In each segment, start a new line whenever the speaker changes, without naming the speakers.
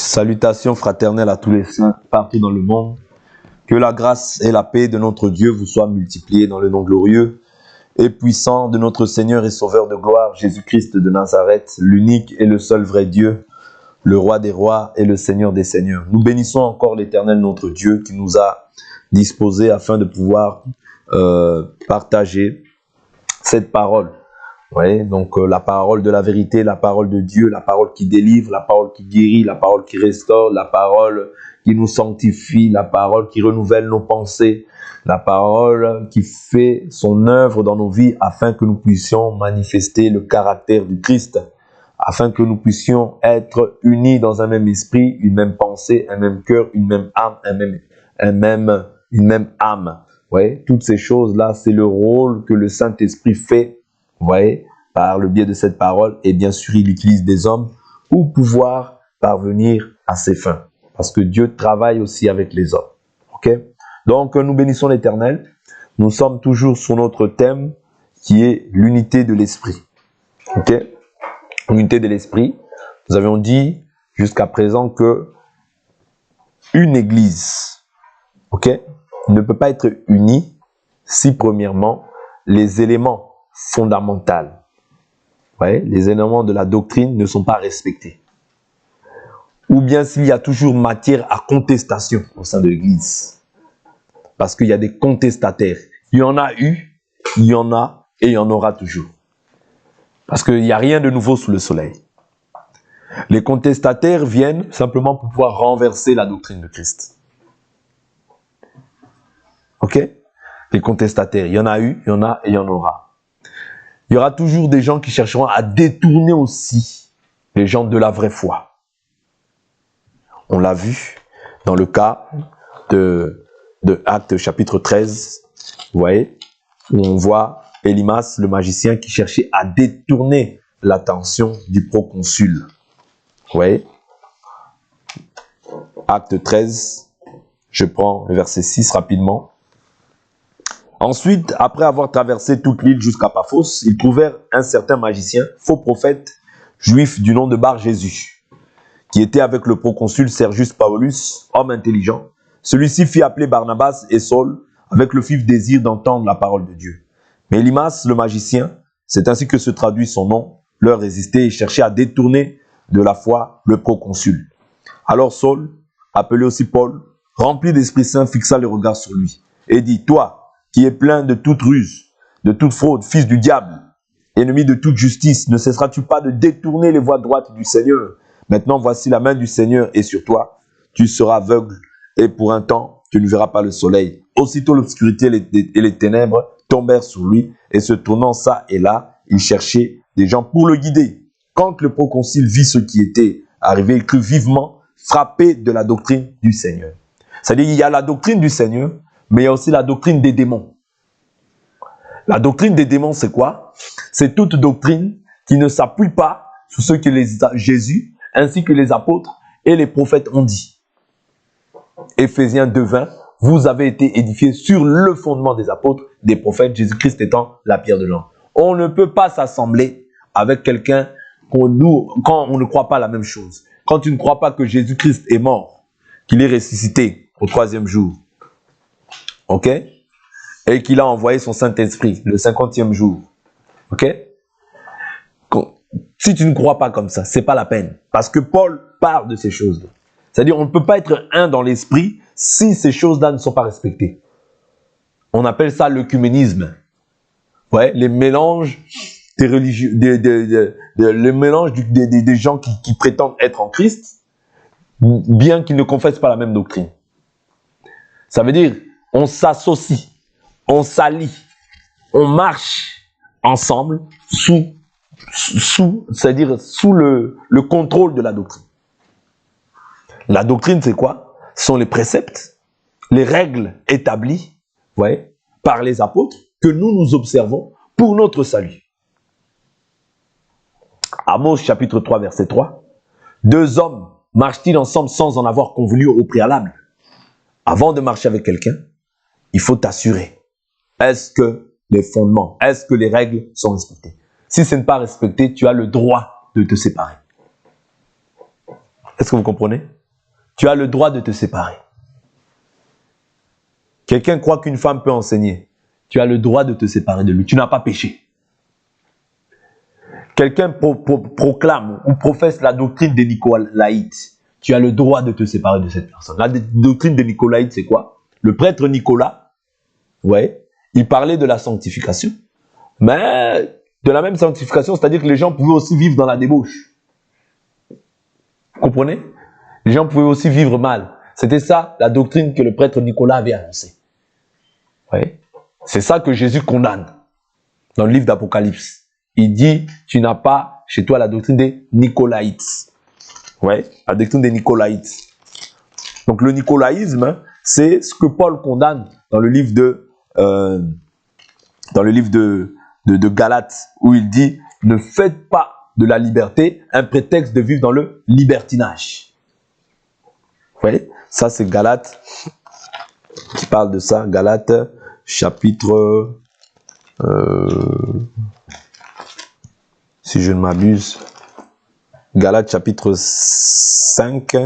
Salutations fraternelles à tous les saints partout dans le monde. Que la grâce et la paix de notre Dieu vous soient multipliées dans le nom glorieux et puissant de notre Seigneur et Sauveur de gloire, Jésus-Christ de Nazareth, l'unique et le seul vrai Dieu, le roi des rois et le Seigneur des seigneurs. Nous bénissons encore l'Éternel notre Dieu qui nous a disposés afin de pouvoir partager cette parole. Oui, donc la parole de la vérité, la parole de Dieu, la parole qui délivre, la parole qui guérit, la parole qui restaure, la parole qui nous sanctifie, la parole qui renouvelle nos pensées, la parole qui fait son œuvre dans nos vies afin que nous puissions manifester le caractère du Christ, afin que nous puissions être unis dans un même esprit, une même pensée, un même cœur, une même âme, une même âme. Oui, toutes ces choses-là, c'est le rôle que le Saint-Esprit fait. Vous voyez, par le biais de cette parole, et bien sûr, il utilise des hommes pour pouvoir parvenir à ses fins. Parce que Dieu travaille aussi avec les hommes. Ok? Donc, nous bénissons l'Éternel. Nous sommes toujours sur notre thème qui est l'unité de l'esprit. Ok? L'unité de l'esprit. Nous avions dit jusqu'à présent que une église, ok, ne peut pas être unie si premièrement les éléments fondamentaux, ouais, les éléments de la doctrine ne sont pas respectés. Ou bien s'il y a toujours matière à contestation au sein de l'Église. Parce qu'il y a des contestataires. Il y en a eu, il y en a et il y en aura toujours. Parce qu'il n'y a rien de nouveau sous le soleil. Les contestataires viennent simplement pour pouvoir renverser la doctrine de Christ. Ok? Les contestataires, il y en a eu, il y en a et il y en aura. Il y aura toujours des gens qui chercheront à détourner aussi les gens de la vraie foi. On l'a vu dans le cas de Actes chapitre 13, vous voyez, où on voit Élymas, le magicien, qui cherchait à détourner l'attention du proconsul. Vous voyez, Acte 13, je prends le verset 6 rapidement. Ensuite, après avoir traversé toute l'île jusqu'à Paphos, ils trouvèrent un certain magicien, faux prophète, juif du nom de Bar-Jésus, qui était avec le proconsul Sergius Paulus, homme intelligent. Celui-ci fit appeler Barnabas et Saul avec le vif désir d'entendre la parole de Dieu. Mais Élymas, le magicien, c'est ainsi que se traduit son nom, leur résistait et cherchait à détourner de la foi le proconsul. Alors Saul, appelé aussi Paul, rempli d'Esprit Saint, fixa le regard sur lui et dit, « Toi, qui est plein de toute ruse, de toute fraude, fils du diable, ennemi de toute justice, ne cesseras-tu pas de détourner les voies droites du Seigneur? Maintenant, voici la main du Seigneur est sur toi, tu seras aveugle, et pour un temps, tu ne verras pas le soleil. » Aussitôt l'obscurité et les ténèbres tombèrent sur lui, et se tournant ça et là, il cherchait des gens pour le guider. Quand le proconsul vit ce qui était arrivé, il crut vivement, frappé de la doctrine du Seigneur. C'est-à-dire, il y a la doctrine du Seigneur, mais il y a aussi la doctrine des démons. La doctrine des démons, c'est quoi? C'est toute doctrine qui ne s'appuie pas sur ce que Jésus, ainsi que les apôtres et les prophètes ont dit. Éphésiens 2:20, vous avez été édifiés sur le fondement des apôtres, des prophètes, Jésus-Christ étant la pierre de l'angle. On ne peut pas s'assembler avec quelqu'un quand on ne croit pas la même chose. Quand tu ne crois pas que Jésus-Christ est mort, qu'il est ressuscité au 3e jour, ok? Et qu'il a envoyé son Saint-Esprit le 50e jour. Ok? Si tu ne crois pas comme ça, c'est pas la peine. Parce que Paul parle de ces choses-là. C'est-à-dire, on ne peut pas être un dans l'esprit si ces choses-là ne sont pas respectées. On appelle ça l'œcuménisme. Ouais, les mélanges des religieux, le mélange des gens qui prétendent être en Christ, bien qu'ils ne confessent pas la même doctrine. Ça veut dire, on s'associe. On s'allie, on marche ensemble c'est-à-dire sous le contrôle de la doctrine. La doctrine, c'est quoi? Ce sont les préceptes, les règles établies, voyez, par les apôtres que nous observons pour notre salut. Amos chapitre 3, verset 3. Deux hommes marchent-ils ensemble sans en avoir convenu au préalable? Avant de marcher avec quelqu'un, il faut t'assurer. Est-ce que les fondements, est-ce que les règles sont respectées? Si ce n'est pas respecté, tu as le droit de te séparer. Est-ce que vous comprenez? tu as le droit de te séparer. Quelqu'un croit qu'une femme peut enseigner. Tu as le droit de te séparer de lui. Tu n'as pas péché. Quelqu'un proclame ou professe la doctrine des Nicolaïtes. Tu as le droit de te séparer de cette personne. La doctrine des Nicolaïtes, c'est quoi? Le prêtre Nicolas, ouais, il parlait de la sanctification. Mais de la même sanctification, c'est-à-dire que les gens pouvaient aussi vivre dans la débauche. Vous comprenez? Les gens pouvaient aussi vivre mal. C'était ça la doctrine que le prêtre Nicolas avait annoncée. Ouais. C'est ça que Jésus condamne dans le livre d'Apocalypse. Il dit, tu n'as pas chez toi la doctrine des Nicolaïtes. Ouais, la doctrine des Nicolaïtes. Donc le nicolaïsme, c'est ce que Paul condamne dans le livre de Galates, où il dit, ne faites pas de la liberté un prétexte de vivre dans le libertinage. Ouais, ça c'est Galates qui parle de ça. Galates, chapitre... si je ne m'abuse, Galates chapitre 5,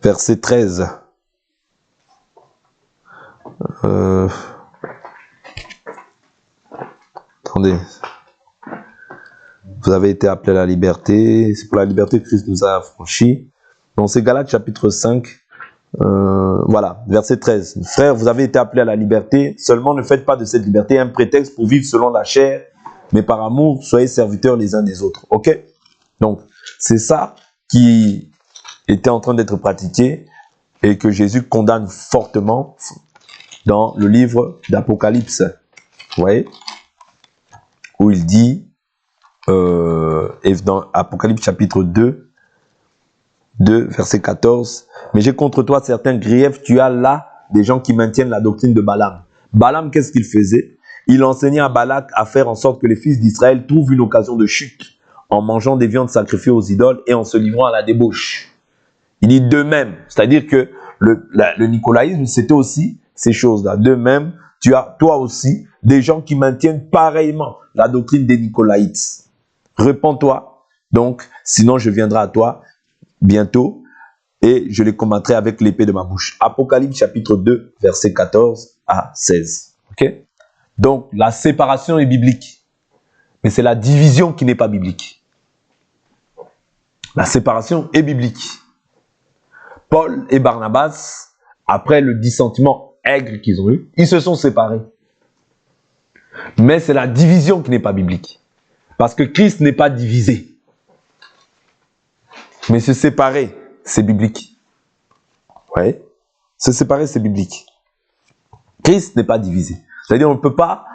verset 13. Attendez. Vous avez été appelés à la liberté. C'est pour la liberté que Christ nous a affranchis. Donc c'est Galates chapitre 5. Voilà, verset 13. Frères, vous avez été appelés à la liberté. Seulement ne faites pas de cette liberté un prétexte pour vivre selon la chair. Mais par amour, soyez serviteurs les uns des autres. Ok? Donc, c'est ça qui était en train d'être pratiqué et que Jésus condamne fortement dans le livre d'Apocalypse. Vous voyez? Où il dit, et dans Apocalypse chapitre 2, verset 14, « Mais j'ai contre toi certains griefs, tu as là des gens qui maintiennent la doctrine de Balaam. » Balaam, qu'est-ce qu'il faisait? Il enseignait à Balak à faire en sorte que les fils d'Israël trouvent une occasion de chute en mangeant des viandes sacrifiées aux idoles et en se livrant à la débauche. Il dit de même, c'est-à-dire que le nicolaïsme, c'était aussi ces choses-là. De même, tu as toi aussi des gens qui maintiennent pareillement la doctrine des Nicolaïtes. Répands-toi, donc, sinon je viendrai à toi bientôt et je les combattrai avec l'épée de ma bouche. Apocalypse chapitre 2, verset 14 à 16. Ok? Donc, la séparation est biblique. Mais c'est la division qui n'est pas biblique. La séparation est biblique. Paul et Barnabas, après le dissentiment aigre qu'ils ont eu, ils se sont séparés. Mais c'est la division qui n'est pas biblique. Parce que Christ n'est pas divisé. Mais se séparer, c'est biblique. Oui. Se séparer, c'est biblique. Christ n'est pas divisé. C'est-à-dire, on ne peut pas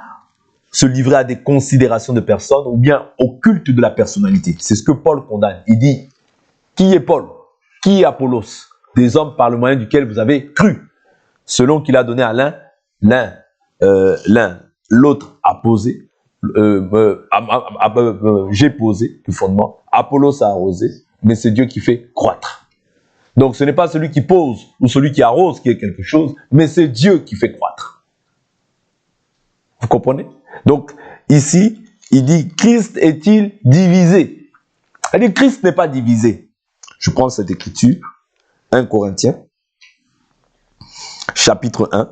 se livrer à des considérations de personnes ou bien au culte de la personnalité. C'est ce que Paul condamne. Il dit, qui est Paul? Qui est Apollos? Des hommes par le moyen duquel vous avez cru. Selon qu'il a donné à l'un, l'autre a posé, j'ai posé le fondement, Apollos a arrosé, mais c'est Dieu qui fait croître. Donc ce n'est pas celui qui pose ou celui qui arrose qui est quelque chose, mais c'est Dieu qui fait croître. Vous comprenez? Donc, ici, il dit, Christ est-il divisé? C'est-à-dire, Christ n'est pas divisé. Je prends cette écriture, 1 Corinthiens, chapitre 1.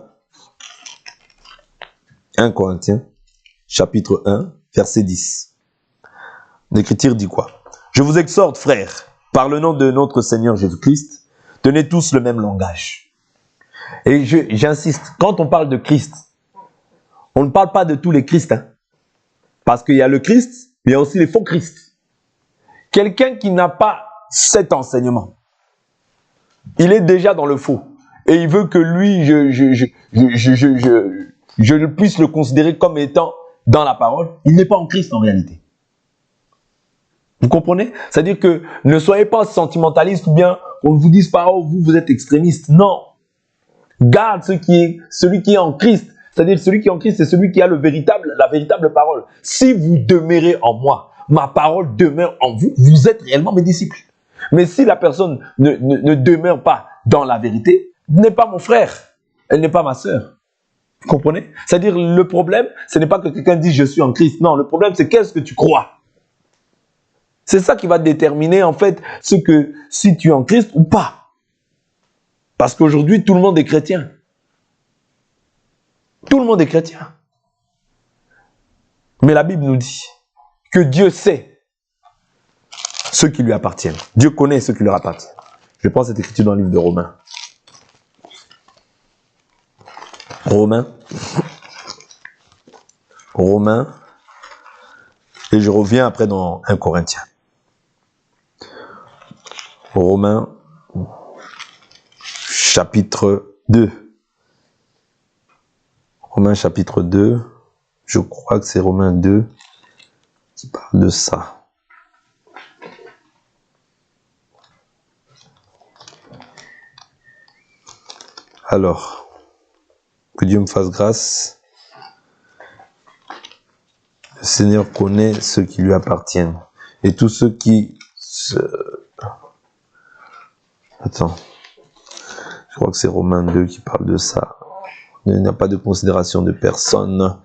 1 Corinthiens, chapitre 1, verset 10. L'écriture dit quoi? Je vous exhorte, frères, par le nom de notre Seigneur Jésus-Christ, tenez tous le même langage. Et j'insiste, quand on parle de Christ, on ne parle pas de tous les Christ, hein. Parce qu'il y a le Christ, il y a aussi les faux Christ. Quelqu'un qui n'a pas cet enseignement, il est déjà dans le faux. Et il veut que lui, je puisse le considérer comme étant dans la parole. Il n'est pas en Christ en réalité. Vous comprenez? C'est-à-dire que ne soyez pas sentimentaliste ou bien on ne vous dise pas, oh, vous êtes extrémiste. Non. Garde celui qui est en Christ. C'est-à-dire celui qui est en Christ, c'est celui qui a la véritable parole. Si vous demeurez en moi, ma parole demeure en vous, vous êtes réellement mes disciples. Mais si la personne ne demeure pas dans la vérité, n'est pas mon frère, elle n'est pas ma sœur. Vous comprenez? C'est-à-dire le problème, ce n'est pas que quelqu'un dise je suis en Christ. Non, le problème c'est qu'est-ce que tu crois. C'est ça qui va déterminer en fait si tu es en Christ ou pas. Parce qu'aujourd'hui, tout le monde est chrétien. Tout le monde est chrétien. Mais la Bible nous dit que Dieu sait ceux qui lui appartiennent. Dieu connaît ceux qui leur appartiennent. Je prends cette écriture dans le livre de Romains. Romains. Et je reviens après dans 1 Corinthiens. Romains, chapitre 2. Romains, chapitre 2. Je crois que c'est Romains 2 qui parle de ça. Alors, que Dieu me fasse grâce. Le Seigneur connaît ceux qui lui appartiennent. Et tous ceux qui Attends. Je crois que c'est Romains 2 qui parle de ça. Il n'y a pas de considération de personne.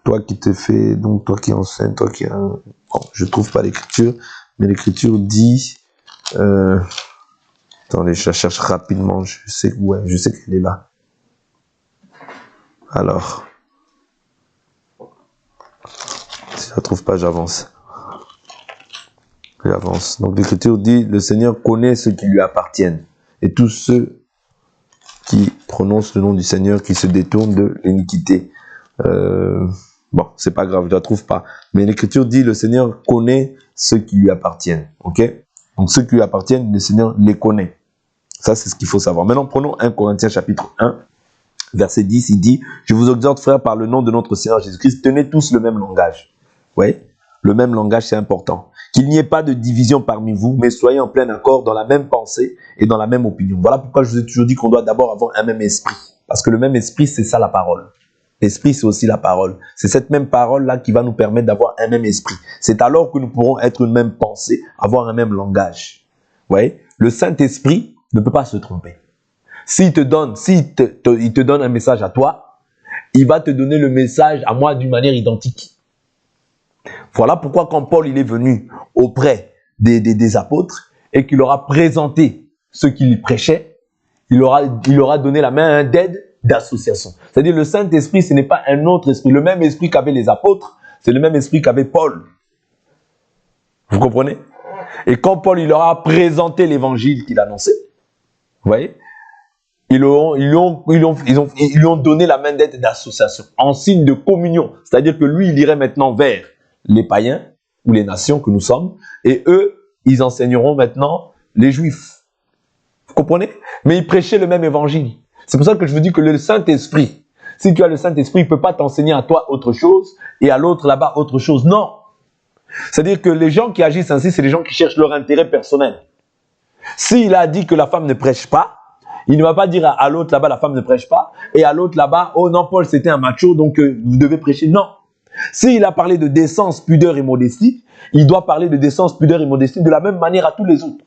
Toi qui te fais, donc toi qui enseigne, toi qui... Bon, je ne trouve pas l'écriture, mais l'écriture dit... Attendez, je la cherche rapidement. Je sais qu'elle est là. Alors... Si je ne la trouve pas, j'avance. Donc l'écriture dit, le Seigneur connaît ceux qui lui appartiennent. Et tous ceux qui prononcent le nom du Seigneur, qui se détournent de l'iniquité. Bon, c'est pas grave, je ne la trouve pas. Mais l'écriture dit, le Seigneur connaît ceux qui lui appartiennent. Ok? Donc ceux qui lui appartiennent, le Seigneur les connaît. Ça, c'est ce qu'il faut savoir. Maintenant, prenons 1 Corinthiens chapitre 1, verset 10, il dit, je vous exhorte, frères, par le nom de notre Seigneur Jésus-Christ, tenez tous le même langage. Oui, le même langage, c'est important. Qu'il n'y ait pas de division parmi vous, mais soyez en plein accord dans la même pensée et dans la même opinion. Voilà pourquoi je vous ai toujours dit qu'on doit d'abord avoir un même esprit. Parce que le même esprit, c'est ça la parole. L'esprit, c'est aussi la parole. C'est cette même parole-là qui va nous permettre d'avoir un même esprit. C'est alors que nous pourrons être une même pensée, avoir un même langage. Vous voyez, le Saint-Esprit ne peut pas se tromper. S'il te donne un message à toi, il va te donner le message à moi d'une manière identique. Voilà pourquoi quand Paul il est venu auprès des apôtres et qu'il leur a présenté ce qu'il prêchait, il leur a donné la main d'aide, d'association. C'est-à-dire le Saint-Esprit, ce n'est pas un autre esprit. Le même esprit qu'avaient les apôtres, c'est le même esprit qu'avait Paul. Vous comprenez? Et quand Paul il leur a présenté l'évangile qu'il annonçait, vous voyez, ils lui ont donné la main d'aide et d'association en signe de communion. C'est-à-dire que lui, il irait maintenant vers les païens ou les nations que nous sommes, et eux, ils enseigneront maintenant les juifs. Vous comprenez? Mais ils prêchaient le même évangile. C'est pour ça que je vous dis que le Saint-Esprit, si tu as le Saint-Esprit, il ne peut pas t'enseigner à toi autre chose et à l'autre là-bas autre chose. Non. C'est-à-dire que les gens qui agissent ainsi, c'est les gens qui cherchent leur intérêt personnel. S'il a dit que la femme ne prêche pas, il ne va pas dire à l'autre là-bas, la femme ne prêche pas, et à l'autre là-bas, oh non, Paul c'était un macho, donc vous devez prêcher. Non. S'il a parlé de décence, pudeur et modestie, il doit parler de décence, pudeur et modestie de la même manière à tous les autres.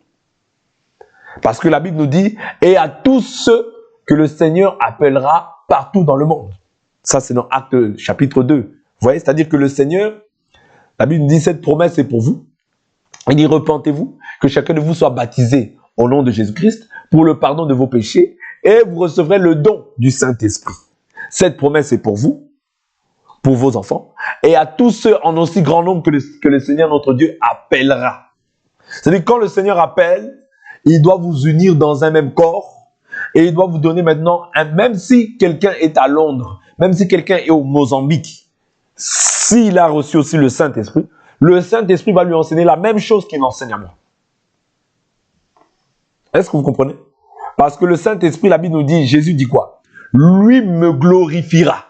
Parce que la Bible nous dit, et à tous ceux que le Seigneur appellera partout dans le monde. Ça, c'est dans Actes chapitre 2. Vous voyez, c'est-à-dire que le Seigneur, la Bible nous dit, cette promesse est pour vous. Il dit, repentez-vous, que chacun de vous soit baptisé au nom de Jésus-Christ pour le pardon de vos péchés, et vous recevrez le don du Saint-Esprit. Cette promesse est pour vous, pour vos enfants, et à tous ceux en aussi grand nombre que le Seigneur notre Dieu appellera. C'est-à-dire quand le Seigneur appelle, il doit vous unir dans un même corps, et il doit vous donner maintenant, même si quelqu'un est à Londres, même si quelqu'un est au Mozambique, s'il a reçu aussi le Saint-Esprit va lui enseigner la même chose qu'il m'enseigne à moi. Est-ce que vous comprenez? Parce que le Saint-Esprit, la Bible nous dit, Jésus dit quoi? Lui me glorifiera,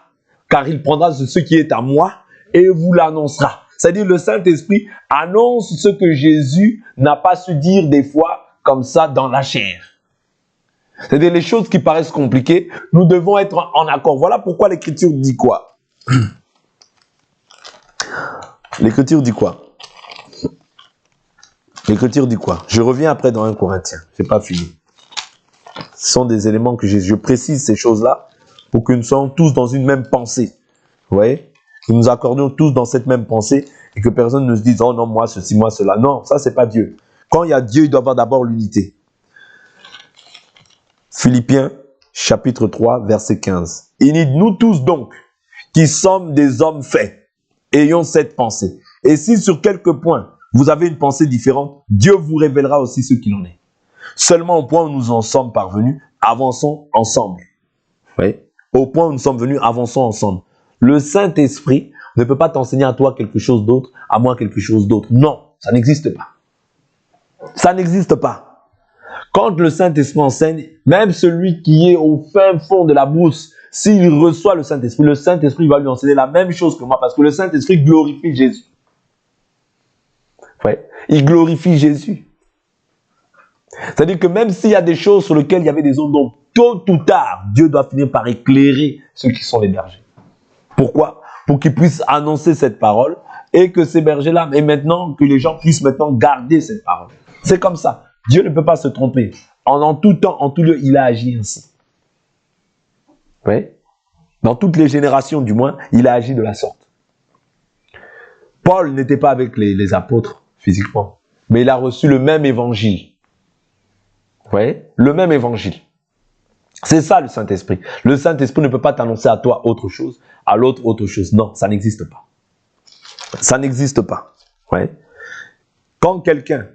car il prendra ce qui est à moi et vous l'annoncera. C'est-à-dire le Saint-Esprit annonce ce que Jésus n'a pas su dire des fois comme ça dans la chair. C'est-à-dire les choses qui paraissent compliquées, nous devons être en accord. Voilà pourquoi l'Écriture dit quoi? L'Écriture dit quoi? L'Écriture dit quoi? Je reviens après dans 1 Corinthiens. Je n'ai pas fini. Ce sont des éléments que je précise ces choses-là pour que nous soyons tous dans une même pensée. Vous voyez? Que nous accordions tous dans cette même pensée et que personne ne se dise, oh non, moi ceci, moi cela. Non, ça c'est pas Dieu. Quand il y a Dieu, il doit y avoir d'abord l'unité. Philippiens, chapitre 3, verset 15. Il dit, nous tous donc, qui sommes des hommes faits, ayons cette pensée. Et si sur quelques points, vous avez une pensée différente, Dieu vous révélera aussi ce qu'il en est. Seulement au point où nous en sommes parvenus, avançons ensemble. Oui. Au point où nous sommes venus, avançons ensemble. Le Saint-Esprit ne peut pas t'enseigner à toi quelque chose d'autre, à moi quelque chose d'autre. Non, ça n'existe pas. Ça n'existe pas. Quand le Saint-Esprit enseigne, même celui qui est au fin fond de la brousse, s'il reçoit le Saint-Esprit va lui enseigner la même chose que moi, parce que le Saint-Esprit glorifie Jésus. Ouais. Il glorifie Jésus. C'est-à-dire que même s'il y a des choses sur lesquelles il y avait des zones d'ombre, tôt ou tard, Dieu doit finir par éclairer ceux qui sont les bergers. Pourquoi? Pour qu'ils puissent annoncer cette parole et que ces bergers-là, et maintenant, que les gens puissent maintenant garder cette parole. C'est comme ça. Dieu ne peut pas se tromper. En tout temps, en tout lieu, il a agi ainsi. Oui. Dans toutes les générations, du moins, il a agi de la sorte. Paul n'était pas avec les apôtres physiquement, mais il a reçu le même évangile. Vous voyez? Le même évangile. C'est ça le Saint-Esprit. Le Saint-Esprit ne peut pas t'annoncer à toi autre chose, à l'autre autre chose. Non, ça n'existe pas. Ça n'existe pas. Ouais. Quand quelqu'un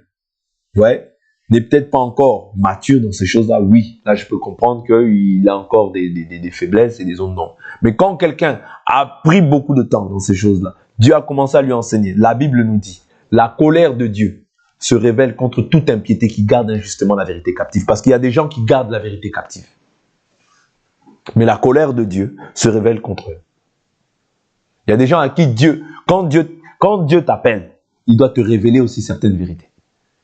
n'est peut-être pas encore mature dans ces choses-là, oui, là je peux comprendre qu'il a encore des faiblesses et des zones d'ombre. Mais quand quelqu'un a pris beaucoup de temps dans ces choses-là, Dieu a commencé à lui enseigner. La Bible nous dit, la colère de Dieu se révèle contre toute impiété qui garde injustement la vérité captive. Parce qu'il y a des gens qui gardent la vérité captive. Mais la colère de Dieu se révèle contre eux. Il y a des gens à qui quand Dieu t'appelle, il doit te révéler aussi certaines vérités.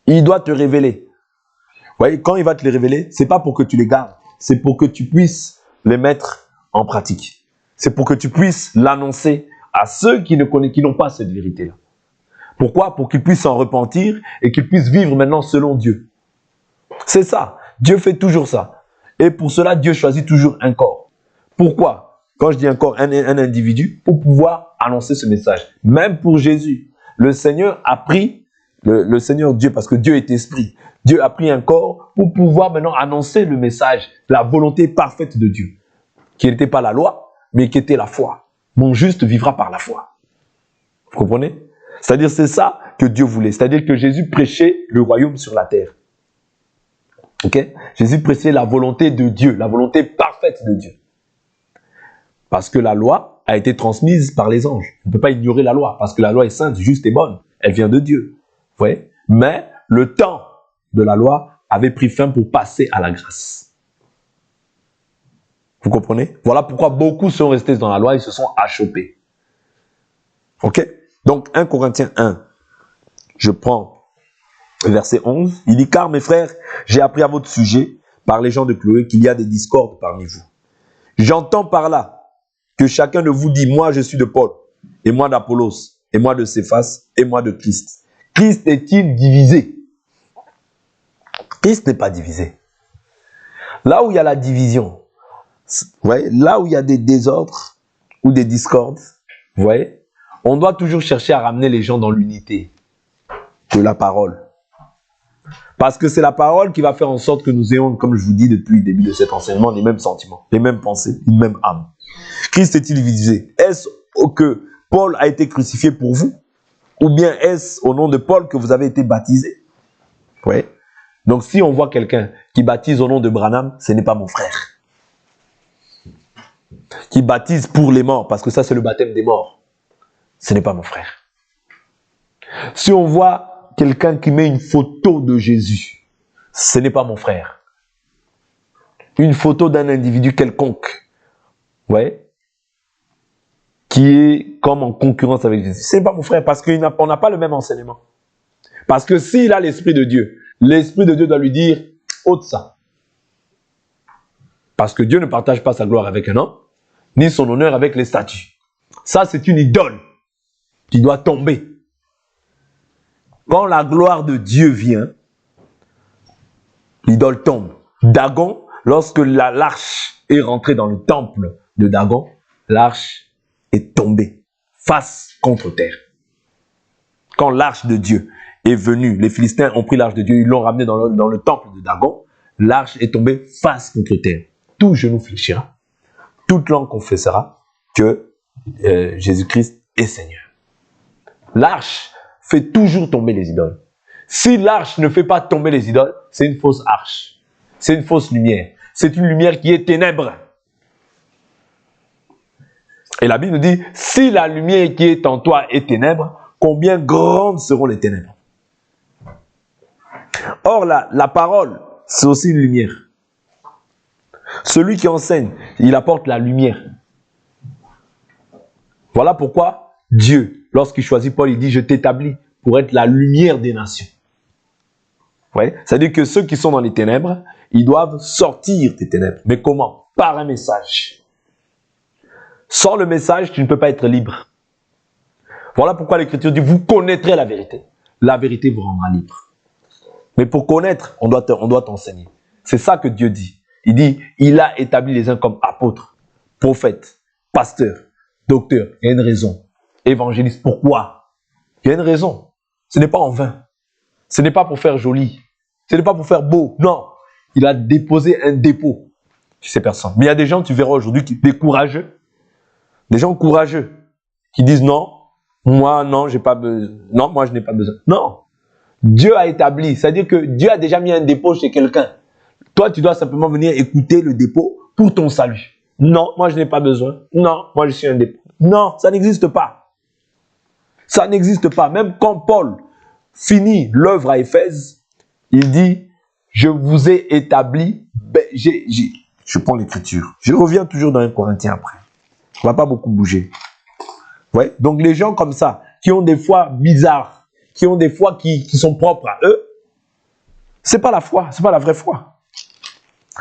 Il doit te révéler. Vous voyez, quand il va te les révéler, c'est pas pour que tu les gardes, c'est pour que tu puisses les mettre en pratique. C'est pour que tu puisses l'annoncer à ceux qui n'ont pas cette vérité-là. Pourquoi? Pour qu'ils puissent s'en repentir et qu'ils puissent vivre maintenant selon Dieu. C'est ça. Dieu fait toujours ça. Et pour cela, Dieu choisit toujours un corps. Pourquoi? Quand je dis un corps, un individu, pour pouvoir annoncer ce message. Même pour Jésus, le Seigneur a pris, le Seigneur Dieu, parce que Dieu est esprit, Dieu a pris un corps pour pouvoir maintenant annoncer le message, la volonté parfaite de Dieu, qui n'était pas la loi, mais qui était la foi. Mon juste vivra par la foi. Vous comprenez? C'est-à-dire, c'est ça que Dieu voulait. C'est-à-dire que Jésus prêchait le royaume sur la terre. Ok? Jésus prêchait la volonté de Dieu, la volonté parfaite de Dieu. Parce que la loi a été transmise par les anges. On ne peut pas ignorer la loi, parce que la loi est sainte, juste et bonne. Elle vient de Dieu. Vous voyez? Mais le temps de la loi avait pris fin pour passer à la grâce. Vous comprenez? Voilà pourquoi beaucoup sont restés dans la loi et se sont achoppés. Ok? Donc 1 Corinthiens 1, je prends verset 11. Il dit, car mes frères, j'ai appris à votre sujet, par les gens de Chloé, qu'il y a des discordes parmi vous. J'entends par là que chacun de vous dit, moi je suis de Paul, et moi d'Apollos, et moi de Céphas, et moi de Christ. Christ est-il divisé? Christ n'est pas divisé. Là où il y a la division, vous voyez, là où il y a des désordres ou des discordes, vous voyez, on doit toujours chercher à ramener les gens dans l'unité de la parole. Parce que c'est la parole qui va faire en sorte que nous ayons, comme je vous dis depuis le début de cet enseignement, les mêmes sentiments, les mêmes pensées, une même âme. Christ est-il divisé? Est-ce que Paul a été crucifié pour vous? Ou bien est-ce au nom de Paul que vous avez été baptisé? Oui. Donc si on voit quelqu'un qui baptise au nom de Branham, ce n'est pas mon frère. Qui baptise pour les morts, parce que ça c'est le baptême des morts. Ce n'est pas mon frère. Si on voit quelqu'un qui met une photo de Jésus, ce n'est pas mon frère. Une photo d'un individu quelconque, ouais, qui est comme en concurrence avec Jésus, ce n'est pas mon frère, parce qu'on n'a pas le même enseignement. Parce que s'il a l'Esprit de Dieu doit lui dire, ôte ça. Parce que Dieu ne partage pas sa gloire avec un homme, ni son honneur avec les statues. Ça, c'est une idole qui doit tomber. Quand la gloire de Dieu vient, l'idole tombe. Dagon, lorsque l'arche est rentrée dans le temple de Dagon, l'arche est tombée face contre terre. Quand l'arche de Dieu est venue, les Philistins ont pris l'arche de Dieu, ils l'ont ramenée dans le temple de Dagon. L'arche est tombée face contre terre. Tout genou fléchira, toute langue confessera que Jésus-Christ est Seigneur. L'arche fait toujours tomber les idoles. Si l'arche ne fait pas tomber les idoles, c'est une fausse arche. C'est une fausse lumière. C'est une lumière qui est ténèbre. Et la Bible nous dit, si la lumière qui est en toi est ténèbre, combien grandes seront les ténèbres. Or, la parole, c'est aussi une lumière. Celui qui enseigne, il apporte la lumière. Voilà pourquoi Dieu, lorsqu'il choisit Paul, il dit, je t'établis pour être la lumière des nations. Ouais. C'est-à-dire que ceux qui sont dans les ténèbres, ils doivent sortir des ténèbres. Mais comment? Par un message. Sans le message, tu ne peux pas être libre. Voilà pourquoi l'Écriture dit, vous connaîtrez la vérité. La vérité vous rendra libre. Mais pour connaître, on doit t'enseigner. C'est ça que Dieu dit. Il dit, il a établi les uns comme apôtres, prophètes, pasteurs, docteurs. Il y a une raison. Évangélistes. Pourquoi? Il y a une raison. Ce n'est pas en vain. Ce n'est pas pour faire joli. Ce n'est pas pour faire beau. Non. Il a déposé un dépôt chez ces personnes. Mais il y a des gens, tu verras aujourd'hui, des courageux. Des gens courageux qui disent non, moi, non, j'ai pas besoin. Non, moi, je n'ai pas besoin. Non. Dieu a établi. C'est-à-dire que Dieu a déjà mis un dépôt chez quelqu'un. Toi, tu dois simplement venir écouter le dépôt pour ton salut. Non, moi, je n'ai pas besoin. Non, moi, je suis un dépôt. Non, ça n'existe pas. Ça n'existe pas. Même quand Paul finit l'œuvre à Éphèse, il dit, je vous ai établi. Je prends l'écriture. Je reviens toujours dans 1 Corinthiens après. On ne va pas beaucoup bouger. Ouais. Donc, les gens comme ça, qui ont des foi bizarres, qui ont des foi qui sont propres à eux, c'est pas la foi, c'est pas la vraie foi.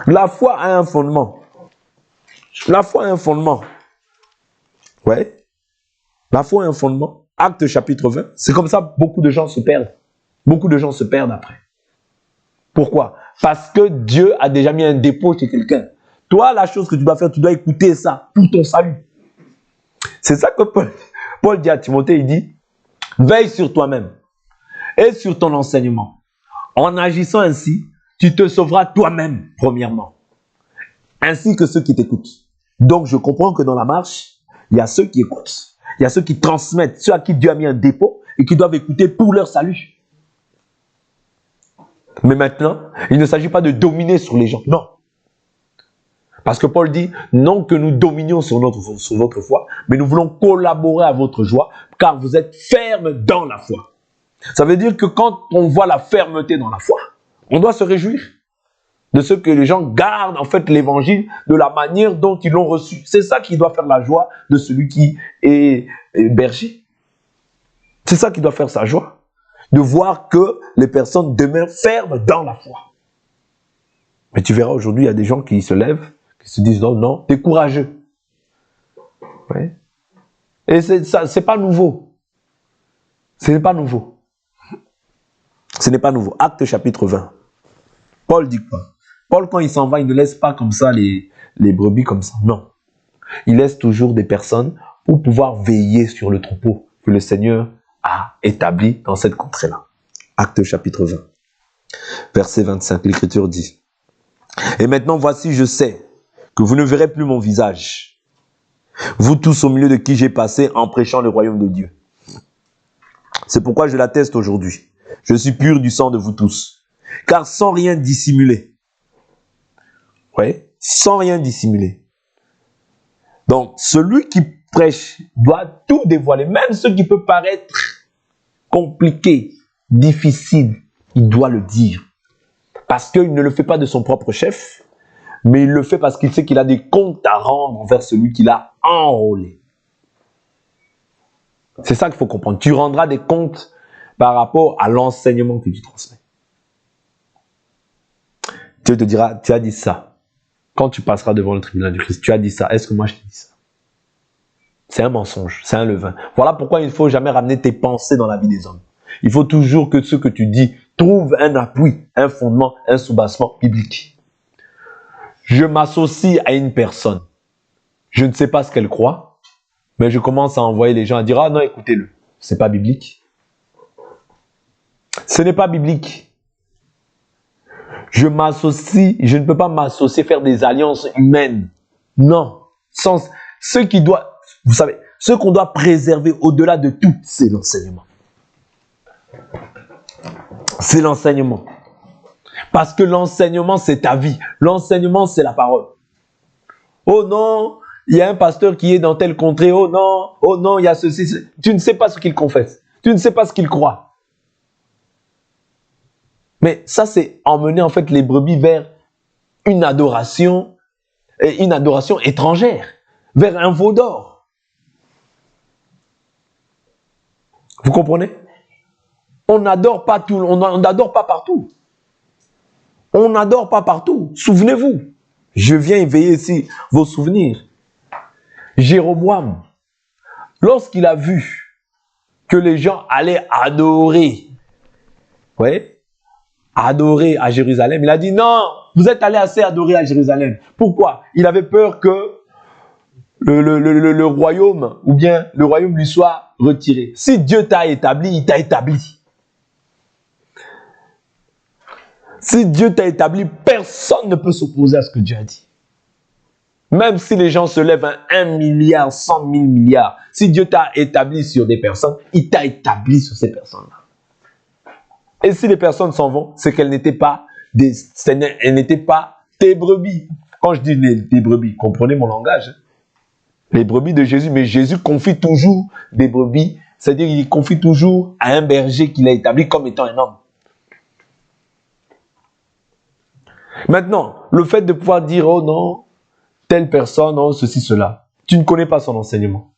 La foi a un fondement. La foi a un fondement. Ouais. La foi a un fondement. Acte chapitre 20. C'est comme ça beaucoup de gens se perdent. Beaucoup de gens se perdent après. Pourquoi? Parce que Dieu a déjà mis un dépôt chez quelqu'un. Toi, la chose que tu dois faire, tu dois écouter ça pour ton salut. C'est ça que Paul dit à Timothée, il dit, veille sur toi-même et sur ton enseignement. En agissant ainsi, tu te sauveras toi-même, premièrement, ainsi que ceux qui t'écoutent. Donc, je comprends que dans la marche, il y a ceux qui écoutent, il y a ceux qui transmettent, ceux à qui Dieu a mis un dépôt et qui doivent écouter pour leur salut. Mais maintenant, il ne s'agit pas de dominer sur les gens, non. Parce que Paul dit, non que nous dominions sur votre foi, mais nous voulons collaborer à votre joie, car vous êtes fermes dans la foi. Ça veut dire que quand on voit la fermeté dans la foi, on doit se réjouir de ce que les gens gardent en fait l'évangile de la manière dont ils l'ont reçu. C'est ça qui doit faire la joie de celui qui est berger. C'est ça qui doit faire sa joie, de voir que les personnes demeurent fermes dans la foi. Mais tu verras aujourd'hui, il y a des gens qui se lèvent, qui se disent non, non, t'es courageux. Ouais. Et c'est pas nouveau. Ce n'est pas nouveau. Ce n'est pas nouveau. Acte chapitre 20. Paul dit quoi? Paul, quand il s'en va, il ne laisse pas comme ça les brebis comme ça. Non. Il laisse toujours des personnes pour pouvoir veiller sur le troupeau que le Seigneur a établi dans cette contrée-là. Acte chapitre 20. Verset 25, l'Écriture dit. Et maintenant, voici, je sais que vous ne verrez plus mon visage. Vous tous au milieu de qui j'ai passé en prêchant le royaume de Dieu. C'est pourquoi je l'atteste aujourd'hui. Je suis pur du sang de vous tous. Car sans rien dissimuler. Oui, sans rien dissimuler. Donc, celui qui prêche doit tout dévoiler. Même ce qui peut paraître compliqué, difficile, il doit le dire. Parce qu'il ne le fait pas de son propre chef, mais il le fait parce qu'il sait qu'il a des comptes à rendre envers celui qui l'a enrôlé. C'est ça qu'il faut comprendre. Tu rendras des comptes par rapport à l'enseignement que tu transmets. Dieu te dira, tu as dit ça. Quand tu passeras devant le tribunal du Christ, tu as dit ça. Est-ce que moi je t'ai dit ça? C'est un mensonge, c'est un levain. Voilà pourquoi il ne faut jamais ramener tes pensées dans la vie des hommes. Il faut toujours que ce que tu dis trouve un appui, un fondement, un soubassement biblique. Je m'associe à une personne. Je ne sais pas ce qu'elle croit. Mais je commence à envoyer les gens à dire, ah non, écoutez-le. C'est pas biblique. Ce n'est pas biblique. Je ne peux pas m'associer, faire des alliances humaines. Non. Vous savez, ce qu'on doit préserver au-delà de tout, c'est l'enseignement. C'est l'enseignement. Parce que l'enseignement, c'est ta vie. L'enseignement, c'est la parole. Oh non, il y a un pasteur qui est dans telle contrée. Oh non, il y a ceci. Tu ne sais pas ce qu'il confesse. Tu ne sais pas ce qu'il croit. Mais ça, c'est emmener en fait les brebis vers une adoration étrangère, vers un veau d'or. Vous comprenez? On n'adore pas tout, on n'adore pas partout. On n'adore pas partout. Souvenez-vous, je viens éveiller ici vos souvenirs. Jéroboam, lorsqu'il a vu que les gens allaient adorer, adorer à Jérusalem, il a dit non, vous êtes allés assez adorer à Jérusalem. Pourquoi? Il avait peur que le royaume, ou bien le royaume lui soit retiré. Si Dieu t'a établi, il t'a établi. Si Dieu t'a établi, personne ne peut s'opposer à ce que Dieu a dit. Même si les gens se lèvent à 1 milliard, 100 000 milliards, si Dieu t'a établi sur des personnes, il t'a établi sur ces personnes-là. Et si les personnes s'en vont, c'est qu'elles n'étaient pas tes brebis. Quand je dis tes brebis, comprenez mon langage. Les brebis de Jésus, mais Jésus confie toujours des brebis, c'est-à-dire qu'il confie toujours à un berger qu'il a établi comme étant un homme. Maintenant, le fait de pouvoir dire, oh non, telle personne, oh ceci, cela, tu ne connais pas son enseignement.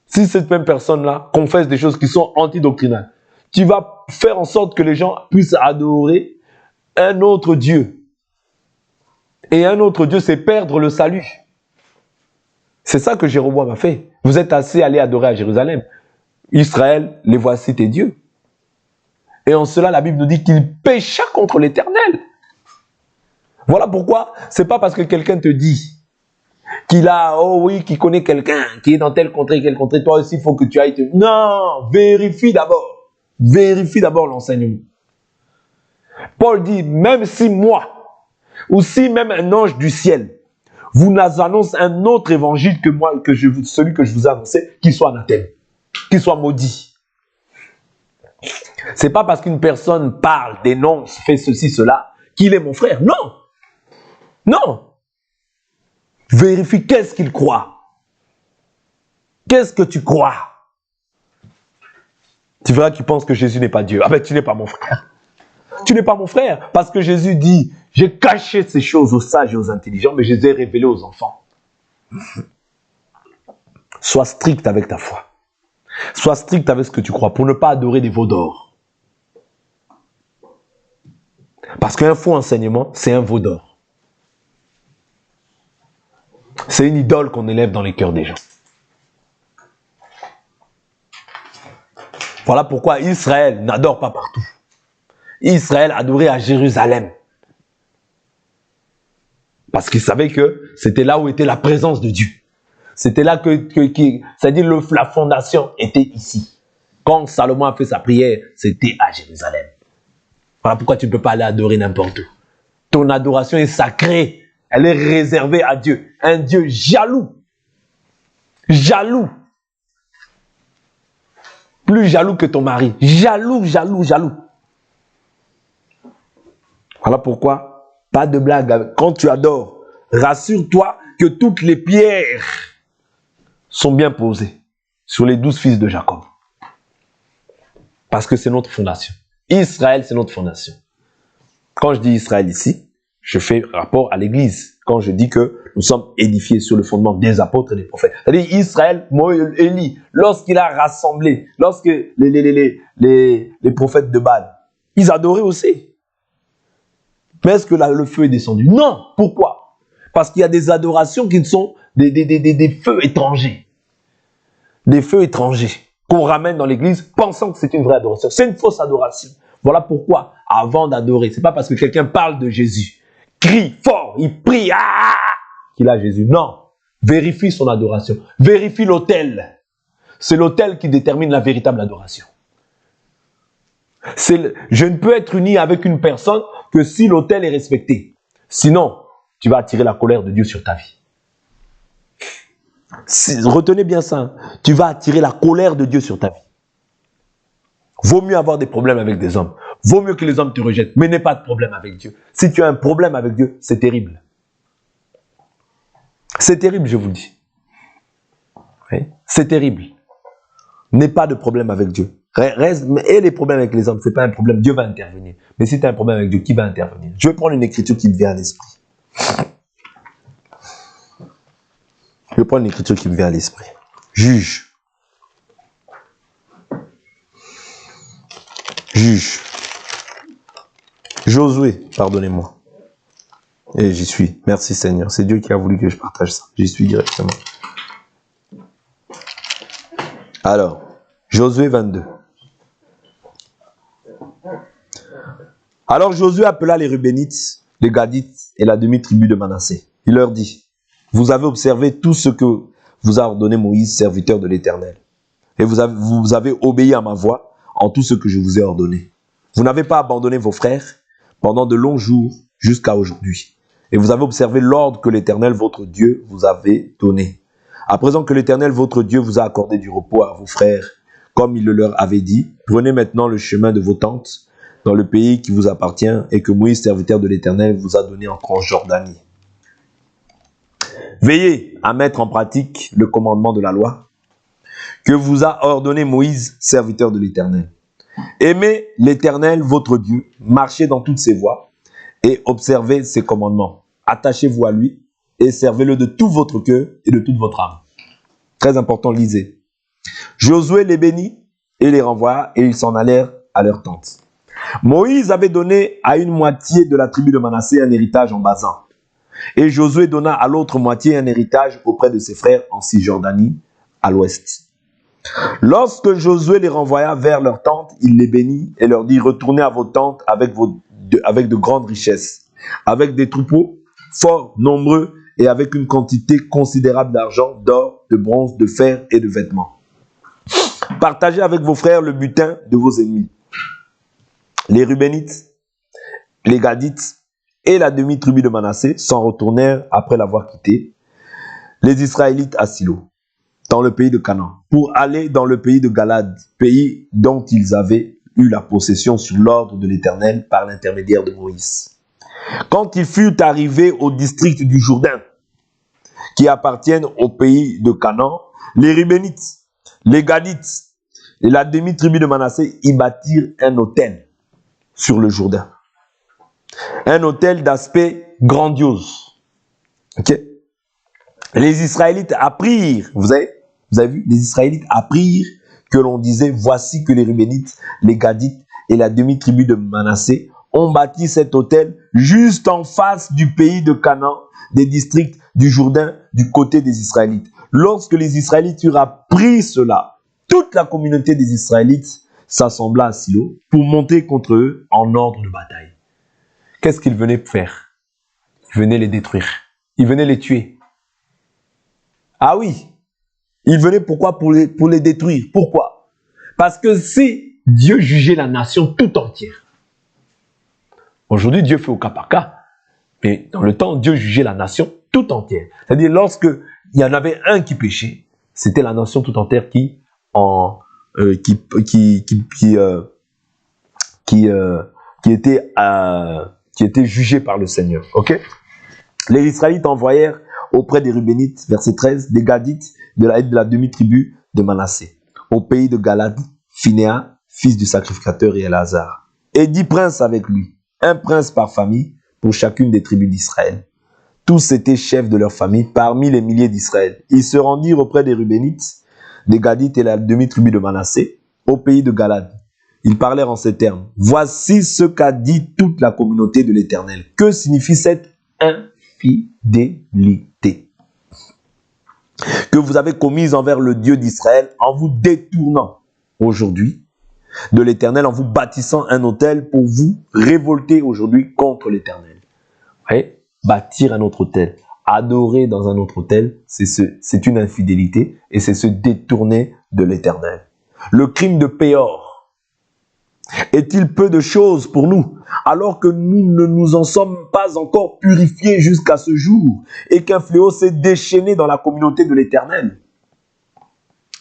Si cette même personne-là confesse des choses qui sont antidoctrinales, tu vas faire en sorte que les gens puissent adorer un autre Dieu. Et un autre Dieu, c'est perdre le salut. C'est ça que Jéroboam a fait. Vous êtes assez allés adorer à Jérusalem. Israël, les voici tes dieux. Et en cela, la Bible nous dit qu'il pécha contre l'Éternel. Voilà pourquoi, c'est pas parce que quelqu'un te dit qu'il connaît quelqu'un, qui est dans telle contrée, toi aussi, il faut que tu ailles te... Non, vérifie d'abord. Vérifie d'abord l'enseignement. Paul dit, même si moi, ou si même un ange du ciel, vous annonce un autre évangile que moi, celui que je vous ai annoncé, qu'il soit anathème, qu'il soit maudit. C'est pas parce qu'une personne parle, dénonce, fait ceci, cela, qu'il est mon frère. Non. Non. Vérifie qu'est-ce qu'il croit. Qu'est-ce que tu crois? Tu verras qu'il pense que Jésus n'est pas Dieu. Ah ben tu n'es pas mon frère. Tu n'es pas mon frère. Parce que Jésus dit, j'ai caché ces choses aux sages et aux intelligents, mais je les ai révélées aux enfants. Sois strict avec ta foi. Sois strict avec ce que tu crois pour ne pas adorer des veaux d'or. Parce qu'un faux enseignement, c'est un veau d'or. C'est une idole qu'on élève dans les cœurs des gens. Voilà pourquoi Israël n'adore pas partout. Israël adorait à Jérusalem. Parce qu'il savait que c'était là où était la présence de Dieu. C'était là c'est-à-dire la fondation était ici. Quand Salomon a fait sa prière, c'était à Jérusalem. Voilà pourquoi tu ne peux pas aller adorer n'importe où. Ton adoration est sacrée. Elle est réservée à Dieu. Un Dieu jaloux. Jaloux. Plus jaloux que ton mari. Jaloux, jaloux, jaloux. Voilà pourquoi, pas de blague. Quand tu adores, rassure-toi que toutes les pierres sont bien posées sur les 12 fils de Jacob. Parce que c'est notre fondation. Israël, c'est notre fondation. Quand je dis Israël ici, je fais rapport à l'Église. Quand je dis que nous sommes édifiés sur le fondement des apôtres et des prophètes. C'est-à-dire Israël, Élie, lorsqu'il a rassemblé, lorsque les prophètes de Baal, ils adoraient aussi. Mais est-ce que là, le feu est descendu? Non. Pourquoi? Parce qu'il y a des adorations qui sont des feux étrangers. Des feux étrangers qu'on ramène dans l'église pensant que c'est une vraie adoration. C'est une fausse adoration. Voilà pourquoi, avant d'adorer, c'est pas parce que quelqu'un parle de Jésus, crie fort, il prie, qu'il a Jésus. Non. Vérifie son adoration. Vérifie l'autel. C'est l'autel qui détermine la véritable adoration. Je ne peux être uni avec une personne que si l'autel est respecté. Sinon, tu vas attirer la colère de Dieu sur ta vie. Retenez bien ça. Hein. Tu vas attirer la colère de Dieu sur ta vie. Vaut mieux avoir des problèmes avec des hommes. Vaut mieux que les hommes te rejettent, mais n'aie pas de problème avec Dieu. Si tu as un problème avec Dieu, c'est terrible. C'est terrible, je vous le dis. Oui, c'est terrible. N'aie pas de problème avec Dieu. Et les problèmes avec les hommes, ce n'est pas un problème. Dieu va intervenir. Mais si tu as un problème avec Dieu, qui va intervenir? Je vais prendre une écriture qui me vient à l'esprit. Je vais prendre une écriture qui me vient à l'esprit. Juge. Juge. Josué, pardonnez-moi. Et j'y suis. Merci Seigneur. C'est Dieu qui a voulu que je partage ça. J'y suis directement. Alors, Josué 22. Alors Josué appela les Rubénites, les Gadites et la demi-tribu de Manassé. Il leur dit, vous avez observé tout ce que vous a ordonné Moïse, serviteur de l'Éternel. Et vous avez obéi à ma voix en tout ce que je vous ai ordonné. Vous n'avez pas abandonné vos frères pendant de longs jours jusqu'à aujourd'hui. Et vous avez observé l'ordre que l'Éternel, votre Dieu, vous avait donné. À présent que l'Éternel, votre Dieu, vous a accordé du repos à vos frères, comme il le leur avait dit, prenez maintenant le chemin de vos tentes dans le pays qui vous appartient et que Moïse, serviteur de l'Éternel, vous a donné en Transjordanie. Veillez à mettre en pratique le commandement de la loi que vous a ordonné Moïse, serviteur de l'Éternel. Aimez l'Éternel, votre Dieu, marchez dans toutes ses voies et observez ses commandements. Attachez-vous à lui et servez-le de tout votre cœur et de toute votre âme. Très important, lisez. Josué les bénit et les renvoya et ils s'en allèrent à leur tente. Moïse avait donné à une moitié de la tribu de Manassé un héritage en Basan. Et Josué donna à l'autre moitié un héritage auprès de ses frères en Cisjordanie, à l'ouest. Lorsque Josué les renvoya vers leur tente, il les bénit et leur dit, retournez à vos tentes avec de grandes richesses, avec des troupeaux fort nombreux et avec une quantité considérable d'argent, d'or, de bronze, de fer et de vêtements. Partagez avec vos frères le butin de vos ennemis. Les Rubénites, les Gadites et la demi-tribu de Manassé s'en retournèrent après l'avoir quitté, les Israélites à Silo, dans le pays de Canaan, pour aller dans le pays de Galade, pays dont ils avaient eu la possession sur l'ordre de l'Éternel par l'intermédiaire de Moïse. Quand ils furent arrivés au district du Jourdain, qui appartiennent au pays de Canaan, les Rubénites, les Gadites et la demi-tribu de Manassé y bâtirent un autel sur le Jourdain. Un autel d'aspect grandiose. Okay? Les Israélites apprirent, vous avez vu, les Israélites apprirent que l'on disait, voici que les Rubénites, les Gadites et la demi-tribu de Manassé ont bâti cet autel juste en face du pays de Canaan, des districts du Jourdain, du côté des Israélites. Lorsque les Israélites eurent appris cela, toute la communauté des Israélites s'assembla à Silo pour monter contre eux en ordre de bataille. Qu'est-ce qu'ils venaient faire? Ils venaient les détruire. Ils venaient les tuer. Ah oui, ils venaient pourquoi? Pour les détruire. Pourquoi? Parce que si Dieu jugeait la nation tout entière, aujourd'hui Dieu fait au cas par cas, mais dans le temps Dieu jugeait la nation tout entière. C'est-à-dire lorsque il y en avait un qui péchait, c'était la nation tout entière qui était jugée par le Seigneur. Ok? Les Israélites envoyèrent auprès des Rubénites, verset 13, des Gadites de la demi-tribu de Manassé, au pays de Galade, Phinéas, fils du sacrificateur, et Éléazar, et 10 princes avec lui, un prince par famille pour chacune des tribus d'Israël. Tous étaient chefs de leur famille parmi les milliers d'Israël. Ils se rendirent auprès des Rubénites, des Gadites et la demi-tribu de Manassé, au pays de Galade. Ils parlèrent en ces termes. Voici ce qu'a dit toute la communauté de l'Éternel. Que signifie cette infidélité que vous avez commise envers le Dieu d'Israël en vous détournant aujourd'hui de l'Éternel, en vous bâtissant un autel pour vous révolter aujourd'hui contre l'Éternel? Vous voyez? Bâtir un autre autel, Adorer dans un autre autel, c'est une infidélité et c'est se détourner de l'Éternel. Le crime de Péor est-il peu de choses pour nous, alors que nous ne nous en sommes pas encore purifiés jusqu'à ce jour et qu'un fléau s'est déchaîné dans la communauté de l'Éternel?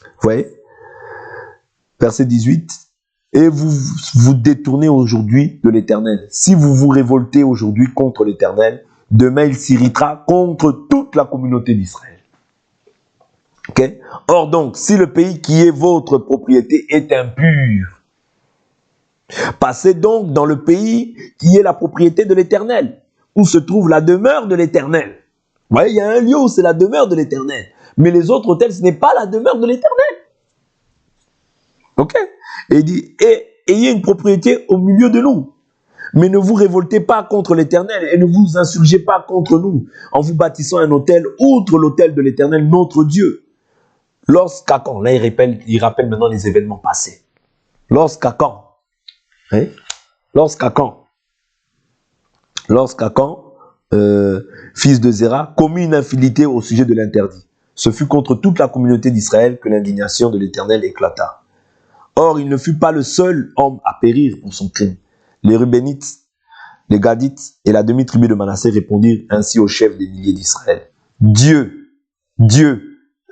Vous voyez? Verset 18. Et vous vous détournez aujourd'hui de l'Éternel. Si vous vous révoltez aujourd'hui contre l'Éternel, demain il s'irritera contre toute la communauté d'Israël. Okay? Or donc, si le pays qui est votre propriété est impur, passez donc dans le pays qui est la propriété de l'Éternel, où se trouve la demeure de l'Éternel. Vous voyez, il y a un lieu où c'est la demeure de l'Éternel. Mais les autres autels, ce n'est pas la demeure de l'Éternel. Ok? Et il dit, ayez une propriété au milieu de nous. Mais ne vous révoltez pas contre l'Éternel et ne vous insurgez pas contre nous en vous bâtissant un autel outre l'autel de l'Éternel, notre Dieu. Lorsqu'Akan, là il rappelle maintenant les événements passés. Lorsqu'Akan, fils de Zéra, commit une infidélité au sujet de l'interdit. Ce fut contre toute la communauté d'Israël que l'indignation de l'Éternel éclata. Or, il ne fut pas le seul homme à périr pour son crime. Les Rubénites, les Gadites et la demi-tribu de Manassé répondirent ainsi au chef des milliers d'Israël. Dieu,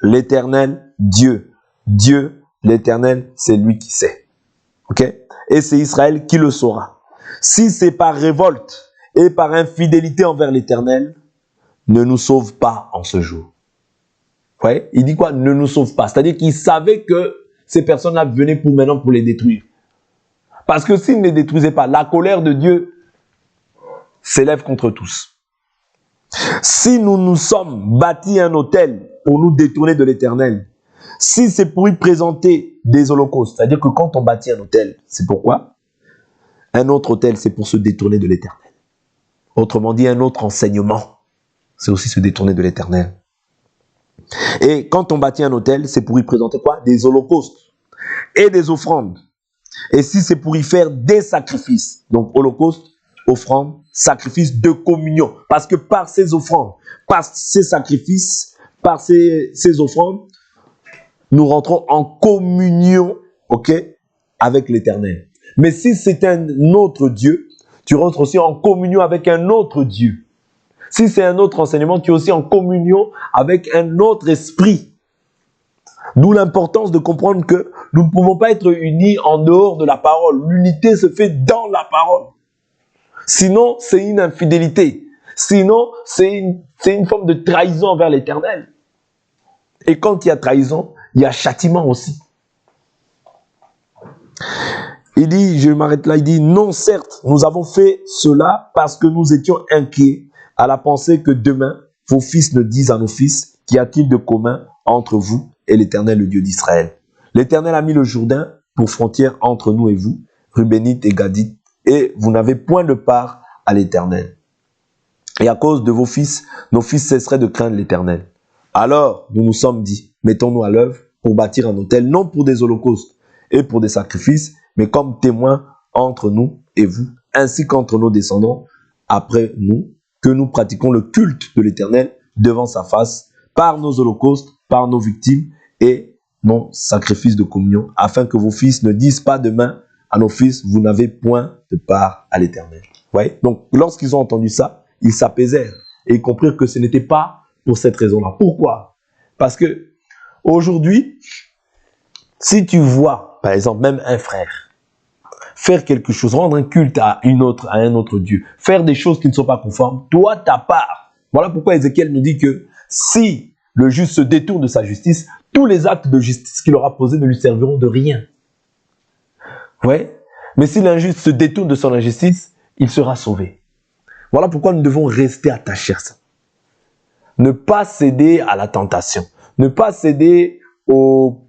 l'Éternel, Dieu, l'Éternel, c'est lui qui sait. Ok? Et c'est Israël qui le saura. Si c'est par révolte et par infidélité envers l'Éternel, ne nous sauve pas en ce jour. Vous voyez? Il dit quoi? Ne nous sauve pas. C'est-à-dire qu'il savait que ces personnes-là venaient pour les détruire. Parce que s'ils ne les détruisaient pas, la colère de Dieu s'élève contre tous. Si nous nous sommes bâtis un autel pour nous détourner de l'Éternel, si c'est pour y présenter des holocaustes, c'est-à-dire que quand on bâtit un autel, c'est pourquoi? Un autre autel, c'est pour se détourner de l'Éternel. Autrement dit, un autre enseignement, c'est aussi se détourner de l'Éternel. Et quand on bâtit un autel, c'est pour y présenter quoi? Des holocaustes et des offrandes. Et si c'est pour y faire des sacrifices, donc holocauste, offrande, sacrifice de communion. Parce que par ces offrandes, par ces sacrifices, par ces offrandes, nous rentrons en communion, ok, avec l'Éternel. Mais si c'est un autre Dieu, tu rentres aussi en communion avec un autre Dieu. Si c'est un autre enseignement, tu es aussi en communion avec un autre esprit. D'où l'importance de comprendre que nous ne pouvons pas être unis en dehors de la parole. L'unité se fait dans la parole. Sinon, c'est une infidélité. Sinon, c'est une forme de trahison envers l'Éternel. Et quand il y a trahison, il y a châtiment aussi. Il dit, je m'arrête là, il dit, non certes, nous avons fait cela parce que nous étions inquiets à la pensée que demain, vos fils ne disent à nos fils, qu'y a-t-il de commun entre vous et l'Éternel, le Dieu d'Israël? L'Éternel a mis le Jourdain pour frontière entre nous et vous, Rubénites et Gadites, et vous n'avez point de part à l'Éternel. Et à cause de vos fils, nos fils cesseraient de craindre l'Éternel. Alors, nous nous sommes dit, mettons-nous à l'œuvre pour bâtir un autel, non pour des holocaustes et pour des sacrifices, mais comme témoins entre nous et vous, ainsi qu'entre nos descendants après nous, que nous pratiquons le culte de l'Éternel devant sa face, par nos holocaustes, par nos victimes et nos sacrifices de communion, afin que vos fils ne disent pas demain à nos fils, vous n'avez point de part à l'Éternel. Ouais. Donc, lorsqu'ils ont entendu ça, ils s'apaisèrent et ils comprirent que ce n'était pas pour cette raison-là. Pourquoi? Parce que aujourd'hui, si tu vois, par exemple, même un frère faire quelque chose, rendre un culte à un autre Dieu, faire des choses qui ne sont pas conformes, toi, ta part. Voilà pourquoi Ézéchiel nous dit que si le juste se détourne de sa justice, tous les actes de justice qu'il aura posés ne lui serviront de rien. Ouais. Mais si l'injuste se détourne de son injustice, il sera sauvé. Voilà pourquoi nous devons rester attachés à ça. Ne pas céder à la tentation. Ne pas céder aux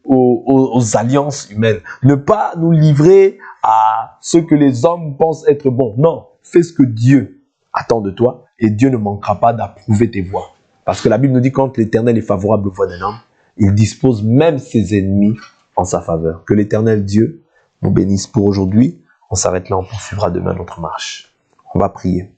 alliances humaines. Ne pas nous livrer à ce que les hommes pensent être bon. Non, fais ce que Dieu attend de toi et Dieu ne manquera pas d'approuver tes voies. Parce que la Bible nous dit quand l'Éternel est favorable aux voies d'un homme, il dispose même ses ennemis en sa faveur. Que l'Éternel Dieu nous bénisse pour aujourd'hui. On s'arrête là, on poursuivra demain notre marche. On va prier.